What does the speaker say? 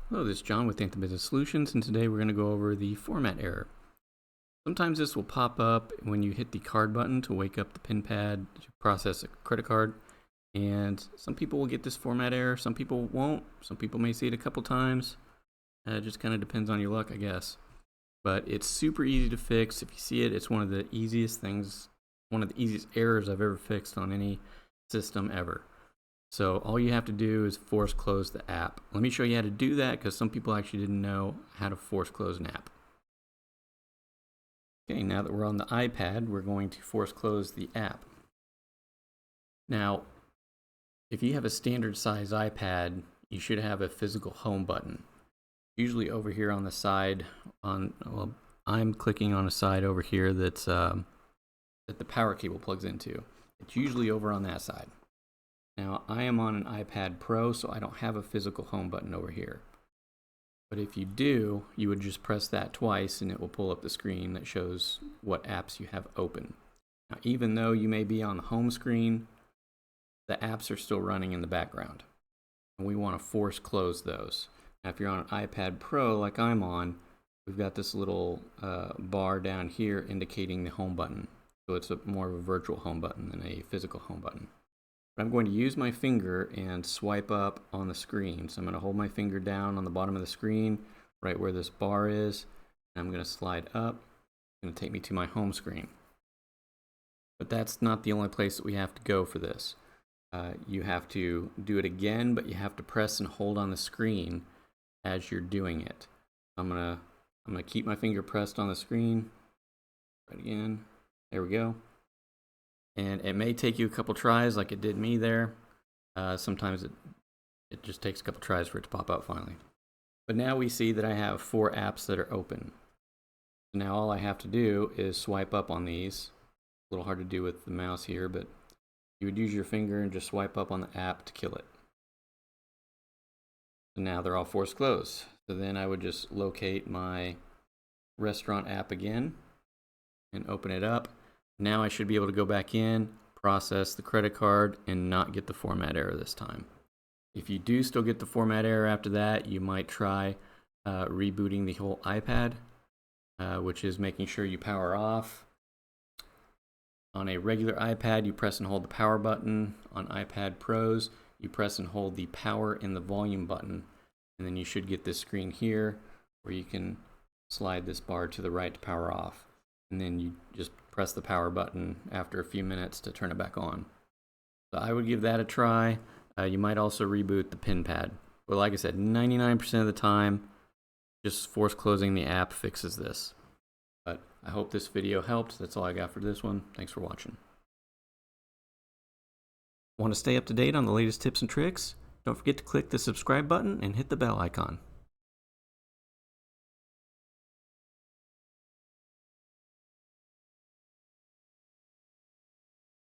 Hello, this is John with Heatland Business Solutions, and today we're going to go over the format error. Sometimes this will pop up when you hit the card button to wake up the pin pad to process a credit card, and some people will get this format error, some people won't. Some people may see it a couple times. It just kind of depends on your luck, I guess. But it's super easy to fix. If you see it, it's one of the easiest things, one of the easiest errors I've ever fixed on any system ever. So all you have to do is force close the app. Let me show you how to do that because some people actually didn't know how to force close an app. Okay, now that we're on the iPad, we're going to force close the app. Now, if you have a standard size iPad, you should have a physical home button. Usually over here on the side, I'm clicking on a side over here that's that the power cable plugs into. It's usually over on that side. Now, I am on an iPad Pro, so I don't have a physical home button over here. But if you do, you would just press that twice and it will pull up the screen that shows what apps you have open. Now, even though you may be on the home screen, the apps are still running in the background. And we want to force close those. Now, if you're on an iPad Pro like I'm on, we've got this little bar down here indicating the home button. So it's more of a virtual home button than a physical home button. I'm going to use my finger and swipe up on the screen. So I'm going to hold my finger down on the bottom of the screen, right where this bar is. And I'm going to slide up. It's going to take me to my home screen. But that's not the only place that we have to go for this. You have to do it again, but you have to press and hold on the screen as you're doing it. I'm gonna keep my finger pressed on the screen. Right again. There we go. And it may take you a couple tries like it did me there. Sometimes it just takes a couple tries for it to pop out finally. But now we see that I have 4 apps that are open. Now all I have to do is swipe up on these. A little hard to do with the mouse here, but you would use your finger and just swipe up on the app to kill it. So now they're all forced closed. So then I would just locate my restaurant app again and open it up. Now I should be able to go back in, process the credit card, and not get the format error this time. If you do still get the format error after that, you might try rebooting the whole iPad, which is making sure you power off. On a regular iPad, you press and hold the power button. On iPad Pros, you press and hold the power and the volume button. And then you should get this screen here where you can slide this bar to the right to power off. And then you just press the power button after a few minutes to turn it back on. So I would give that a try. You might also reboot the pin pad. But like I said, 99% of the time, just force closing the app fixes this. But I hope this video helped. That's all I got for this one. Thanks for watching. Want to stay up to date on the latest tips and tricks? Don't forget to click the subscribe button and hit the bell icon.